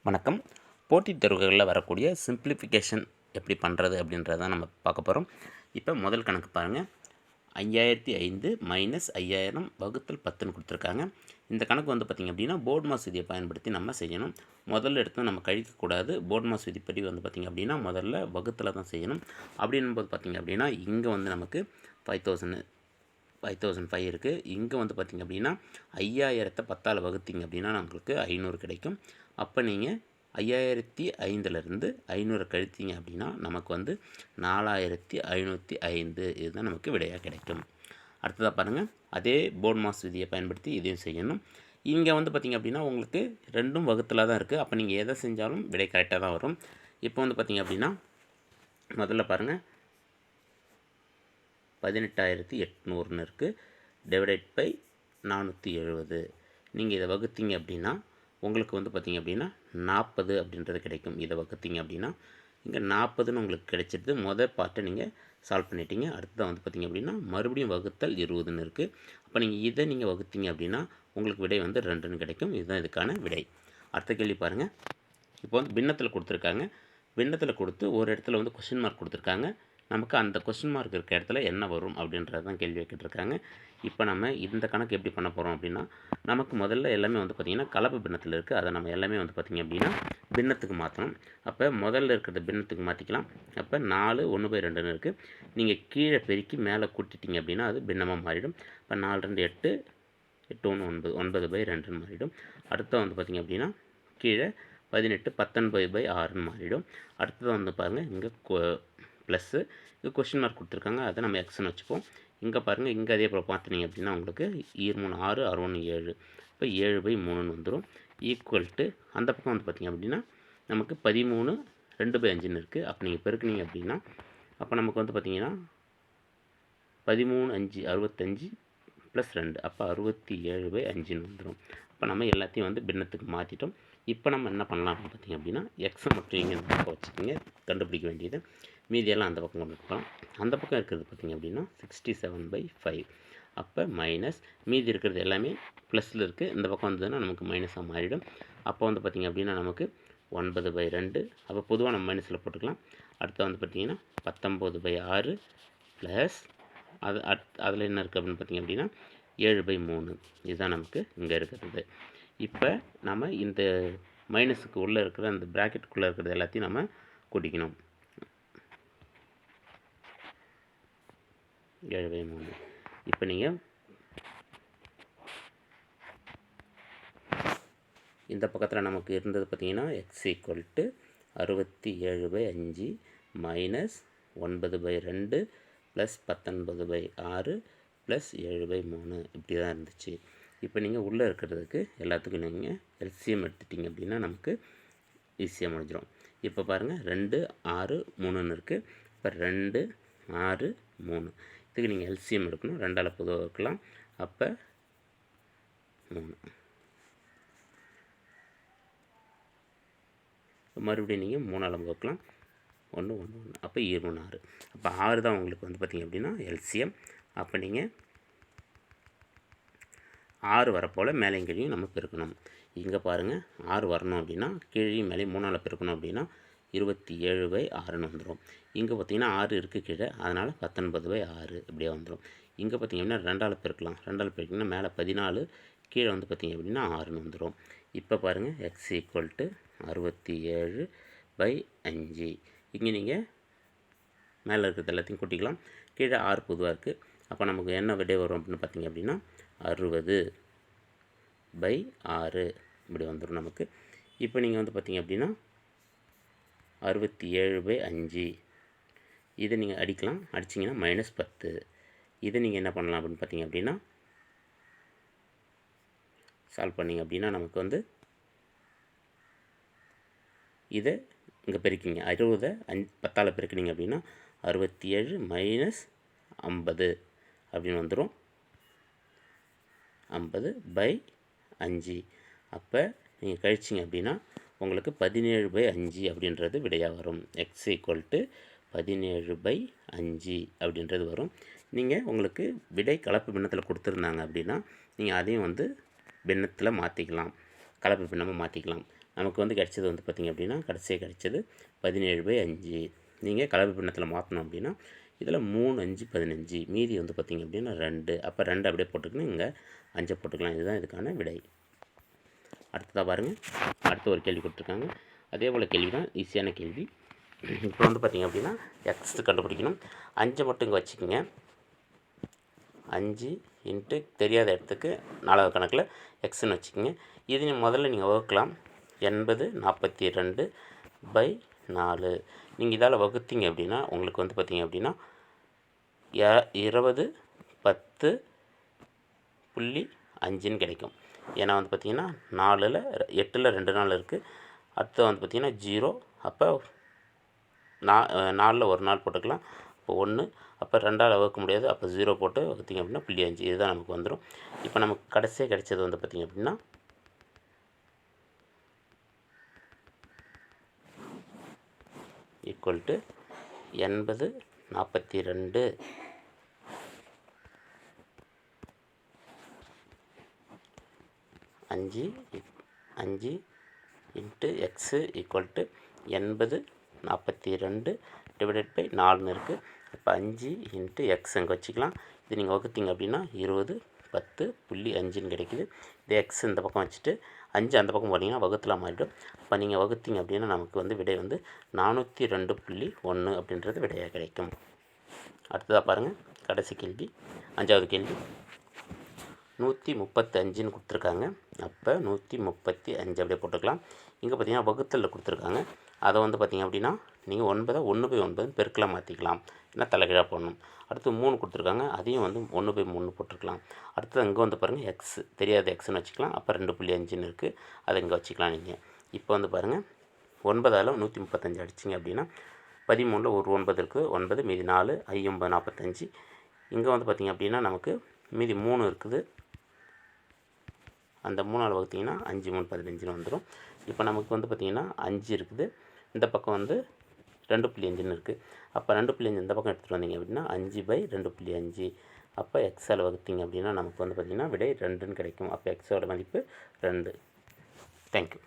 வணக்கம். போட்டித் தேர்வுகளில் வரக்கூடிய சிம்பிளிஃபிகேஷன் எப்படி பண்ணுறது அப்படின்றத நம்ம பார்க்க போகிறோம். இப்போ முதல் கணக்கு பாருங்கள். 5005 மைனஸ் 5000 வகுத்தல் 10ன்னு கொடுத்துருக்காங்க. இந்த கணக்கு வந்து பார்த்திங்க அப்படின்னா போர்ட் மாஸ் விதியை பயன்படுத்தி நம்ம செய்யணும். முதல்ல எடுத்து நம்ம கழிக்கக்கூடாது. போர்ட் மாஸ் விதிப்படி வந்து பார்த்திங்க அப்படின்னா முதல்ல வகுத்தில் தான் செய்யணும். அப்படின்போது பார்த்திங்க அப்படின்னா இங்கே வந்து நமக்கு 5005 இருக்குது. இங்கே வந்து பார்த்திங்க அப்படின்னா 5000 10ஆல் வகுத்திங்க அப்படின்னா நம்மளுக்கு 500 கிடைக்கும். அப்போ நீங்கள் 5005லேருந்து 500 கழித்தீங்க அப்படின்னா நமக்கு வந்து 4505 இதுதான் நமக்கு விடையாக கிடைக்கும். அடுத்ததாக பாருங்கள், அதே போர்ட் மாஸ் விதியை பயன்படுத்தி இதையும் செய்யணும். இங்கே வந்து பார்த்திங்க அப்படின்னா உங்களுக்கு ரெண்டும் வகுத்தில் தான் இருக்குது. அப்போ நீங்கள் எதை செஞ்சாலும் விடை கரெக்டாக தான் வரும். இப்போ வந்து பார்த்திங்க அப்படின்னா முதல்ல பாருங்கள், 18800ன்னு இருக்குது. Divided by 470. நீங்கள் இதை வகுத்தீங்க அப்படின்னா உங்களுக்கு வந்து பார்த்திங்க அப்படின்னா 40 அப்படின்றது கிடைக்கும். இதை வகுத்தீங்க அப்படின்னா இங்கே 40ன்னு உங்களுக்கு கிடைச்சிருது. மொதல் பார்ட்டை நீங்கள் சால்வ் பண்ணிட்டீங்க. அடுத்ததாக வந்து பார்த்திங்க அப்படின்னா மறுபடியும் வகுத்தல் 20ன்னு இருக்குது. அப்போ நீங்கள் இதை நீங்கள் வகுத்தீங்க அப்படின்னா உங்களுக்கு விடை வந்து 2ன்னு கிடைக்கும். இதுதான் இதுக்கான விடை. அடுத்த கேள்வி பாருங்கள். இப்போ வந்து பின்னத்தில் கொடுத்துருக்காங்க. பின்னத்தில் கொடுத்து ஒரு இடத்துல வந்து கொஸ்டின் மார்க் கொடுத்துருக்காங்க. நமக்கு அந்த கொஸ்டின் மார்க் இருக்க இடத்துல என்ன வரும் அப்படின்றது தான் கேள்வி கேட்டிருக்காங்க. இப்போ நம்ம இந்த கணக்கு எப்படி பண்ண போகிறோம் அப்படின்னா, நமக்கு முதல்ல எல்லாமே வந்து பார்த்திங்கன்னா கலப்பு பின்னத்தில் இருக்குது. அதை நம்ம எல்லாமே வந்து பார்த்திங்க அப்படின்னா பின்னத்துக்கு மாற்றணும். அப்போ முதல்ல இருக்கிறத பின்னத்துக்கு மாற்றிக்கலாம். அப்போ 4 1/2ன்னு இருக்குது. நீங்கள் கீழே பெருக்கி மேலே கூட்டிட்டீங்க அப்படின்னா அது பின்னமாக மாறிடும். இப்போ 4 2 8, 8 1 9, 9/2ன்னு மாறிடும். அடுத்த வந்து பார்த்திங்க அப்படின்னா கீழே 18 19/6ன்னு மாறிடும். அடுத்தது வந்து பாருங்கள், இங்கே ப்ளஸ்ஸு, இது கொஷின் மார்க் கொடுத்துருக்காங்க. அதை நம்ம எக்ஸ்ன்னு வச்சுப்போம். இங்கே பாருங்கள், இங்கே அதே போல் பார்த்துனீங்க அப்படின்னா உங்களுக்கு 3 6 6 7, இப்போ 7/3ன்னு வந்துடும். ஈக்குவல் டு அந்த பக்கம் வந்து பார்த்திங்க அப்படின்னா நமக்கு 13 2/5ன்னு இருக்குது. அப்போ நீங்கள் பெருக்குனீங்க அப்படின்னா அப்போ நமக்கு வந்து பார்த்திங்கன்னா 13 5 65 ப்ளஸ் 2, அப்போ 67/5ன்னு வந்துடும். இப்போ நம்ம எல்லாத்தையும் வந்து பின்னத்துக்கு மாற்றிட்டோம். இப்போ நம்ம என்ன பண்ணலாம் அப்படின்னு பார்த்திங்க அப்படின்னா எக்ஸை மட்டும் இங்கே இந்த பக்கம் வச்சுக்கிங்க, கண்டுபிடிக்க வேண்டியது. மீதியெல்லாம் அந்த பக்கம் கொண்டு போகலாம். அந்த பக்கம் இருக்கிறது பார்த்திங்க அப்படின்னா 67/5. அப்போ மைனஸ், மீதி இருக்கிறது எல்லாமே ப்ளஸில் இருக்குது. இந்த பக்கம் வந்ததுன்னா நமக்கு மைனஸாக மாறிடும். அப்போ வந்து பார்த்திங்க அப்படின்னா நமக்கு 9/2. அப்போ பொதுவாக நம்ம மைனஸில் போட்டுக்கலாம். அடுத்து வந்து பார்த்திங்கன்னா 19/6 ப்ளஸ் அதில் என்ன இருக்குது அப்படின்னு பார்த்திங்க அப்படின்னா 7/3. இதுதான் நமக்கு இங்கே இருக்கிறது. இப்போ நம்ம இந்த மைனஸுக்கு உள்ளே இருக்கிற அந்த ப்ராக்கெட்டுக்குள்ளே இருக்கிறது எல்லாத்தையும் நம்ம கூட்டிக்கணும். 7/3. இப்போ நீங்கள் இந்த பக்கத்தில் நமக்கு இருந்தது பார்த்திங்கன்னா X equal to 67/5 minus 9/2 plus 19/6 plus 7/3 இப்படி தான் இருந்துச்சு. இப்போ நீங்கள் உள்ளே இருக்கிறதுக்கு எல்லாத்துக்கும் நீங்கள் எல்சிஎம் எடுத்துட்டிங்க அப்படின்னா நமக்கு ஈஸியாக முடிஞ்சிடும். இப்போ பாருங்கள் 2 6 3ன்னு இருக்குது. இப்போ 2 6 3, இதுக்கு நீங்கள் எல்சிஎம் எடுக்கணும். 2ஆல் பொதுவாக வைக்கலாம். அப்போ 3. மறுபடியும் நீங்கள் 3ஆல் வைக்கலாம். 1 1 1, அப்போ 2 6. அப்போ 6 தான் உங்களுக்கு வந்து பார்த்திங்க அப்படின்னா எல்சிஎம். அப்போ நீங்கள் 6 வரப்போல் மேலேயும் கீழையும் நம்ம பெருக்கணும். இங்கே பாருங்கள், 6 வரணும் அப்படின்னா கீழையும் மேலேயும் 3ஆல் பெருக்கணும் அப்படின்னா 27/6ன்னு வந்துடும். இங்கே பார்த்திங்கன்னா 6 இருக்குது கீழே, அதனால் 19/6 இப்படியே வந்துடும். இங்கே பார்த்திங்க அப்படின்னா 2ஆல் பெருக்கலாம். 2ஆல் பெருக்கிங்கன்னா மேலே 14, கீழே வந்து பார்த்திங்க அப்படின்னா 6ன்னு வந்துடும். இப்போ பாருங்கள், எக்ஸ் ஈக்குவல் டு 67/5. இங்கே நீங்கள் மேலே இருக்கிறது எல்லாத்தையும் கூட்டிக்கலாம். கீழே 6 பொதுவாக இருக்குது. அப்போ நமக்கு என்ன விடை வரும் அப்படின்னு பார்த்திங்க அப்படின்னா 60/6 இப்படி வந்துடும் நமக்கு. இப்போ நீங்கள் வந்து பார்த்திங்க அப்படின்னா 67/5 இதை நீங்கள் அடிக்கலாம். அடிச்சிங்கன்னா -10. இதை நீங்கள் என்ன பண்ணலாம் அப்படின்னு பார்த்திங்க அப்படின்னா சால்வ் பண்ணிங்க அப்படின்னா நமக்கு வந்து இதை இங்கே பெருக்கிங்க. 60 10ஆல் பெருக்கினீங்க அப்படின்னா 67 மைனஸ் 50 அப்படின்னு வந்துடும். 50/5. அப்போ நீங்கள் கழிச்சிங்க அப்படின்னா உங்களுக்கு 17/5 அப்படின்றது விடையாக வரும். எக்ஸ் ஈக்குவல் டு 17/5 அப்படின்றது வரும். நீங்கள் உங்களுக்கு விடை கலப்பு பின்னத்தில் கொடுத்துருந்தாங்க அப்படின்னா நீங்கள் அதையும் வந்து பின்னத்தில் மாற்றிக்கலாம், கலப்பு பின்னமாக மாற்றிக்கலாம். நமக்கு வந்து கிடைச்சது வந்து பார்த்திங்க அப்படின்னா கடைசியாக கிடைச்சது 17/5. நீங்கள் கலப்பு பின்னத்தில் மாற்றணும் அப்படின்னா இதில் 3 5 15, மீதி வந்து பார்த்திங்க அப்படின்னா 2. அப்போ 2 அப்படியே போட்டுக்கணும், இங்கே 5 போட்டுக்கலாம். இதுதான் இதுக்கான விடை. அடுத்ததாக பாருங்கள், அடுத்த ஒரு கேள்வி கொடுத்துருக்காங்க. அதே போல் கேள்வி தான், ஈஸியான கேள்வி. இப்போ வந்து பார்த்திங்க அப்படின்னா எக்ஸ் கண்டுபிடிக்கணும். 5 மட்டும் இங்கே வச்சுக்கோங்க. 5 இன்ட்டு தெரியாத இடத்துக்கு 4வது கணக்கில் எக்ஸ்ன்னு வச்சுக்கோங்க. இது முதல்ல நீங்கள் வகுக்கலாம். 80/42/4. நீங்கள் இதால் வகுத்தீங்க அப்படின்னா உங்களுக்கு வந்து பார்த்திங்க அப்படின்னா 20/10.5 கிடைக்கும். ஏன்னா வந்து பார்த்திங்கன்னா 8ல் 2 நாள் இருக்குது. அடுத்து வந்து பார்த்திங்கன்னா 0. அப்போ 4ல் 1 நாள் போட்டுக்கலாம். இப்போ 1. அப்போ 2ஆல் வகுக்க முடியாது. அப்போ 0 போட்டு வகுத்திங்க அப்படின்னா 0.5. இதுதான் நமக்கு வந்துடும். இப்போ நமக்கு கடைசியாக கிடைச்சது வந்து பார்த்திங்க அப்படின்னா equal to 80/42 5 into x equal to 80/42/4 இருக்குது. இப்போ 5 இன்ட்டு எக்ஸ் அங்கே வச்சுக்கலாம். இது நீங்கள் வகுத்தீங்க அப்படின்னா 20/10.5 கிடைக்குது. இது எக்ஸ் இந்த பக்கம் வச்சுட்டு 5 அந்த பக்கம் போனீங்கன்னா வகுத்தில் மாறிடும். இப்போ நீங்கள் வகுத்தீங்க அப்படின்னா நமக்கு வந்து விடை வந்து 402.1 அப்படின்றது விடையாக கிடைக்கும். அடுத்ததாக பாருங்கள், கடைசி கேள்வி, 5வது கேள்வி. 135ன்னு கொடுத்துருக்காங்க. அப்போ 135 அப்படியே போட்டுக்கலாம். இங்கே பார்த்தீங்கன்னா வகுத்தலில் கொடுத்துருக்காங்க. அதை வந்து பார்த்திங்க அப்படின்னா நீங்கள் 9 1/9 பெருக்கலாக மாற்றிக்கலாம். ஏன்னா தலைகீழாக போடணும். அடுத்து 3 கொடுத்துருக்காங்க. அதையும் வந்து 1/3 போட்டுருக்கலாம். அடுத்தது இங்கே வந்து பாருங்கள் எக்ஸ் தெரியாத எக்ஸ்ன்னு வச்சுக்கலாம். அப்போ 2.5ன்னு இருக்குது, அதை இங்கே வச்சுக்கலாம் நீங்கள். இப்போ வந்து பாருங்கள் 9ஆல் 135 அடிச்சிங்க அப்படின்னா 13ல் ஒரு 9 இருக்குது, 9 மீதி 4 9 45. இங்கே வந்து பார்த்திங்க அப்படின்னா நமக்கு மீதி 3 இருக்குது. அந்த 3ஆல் வகுத்திங்கன்னா 5 3 15ன்னு வந்துடும். இப்போ நமக்கு வந்து பார்த்திங்கன்னா 5 இருக்குது, இந்த பக்கம் வந்து 2.5ன்னு இருக்குது. அப்போ 2.5 இந்த பக்கம் எடுத்துகிட்டு வந்தீங்க அப்படின்னா 5/2.5. அப்போ எக்ஸால் வகுத்திங்க அப்படின்னா நமக்கு வந்து பார்த்திங்கன்னா விடை 2ன்னு கிடைக்கும். அப்போ எக்ஸோட மதிப்பு 2. தேங்க்யூ.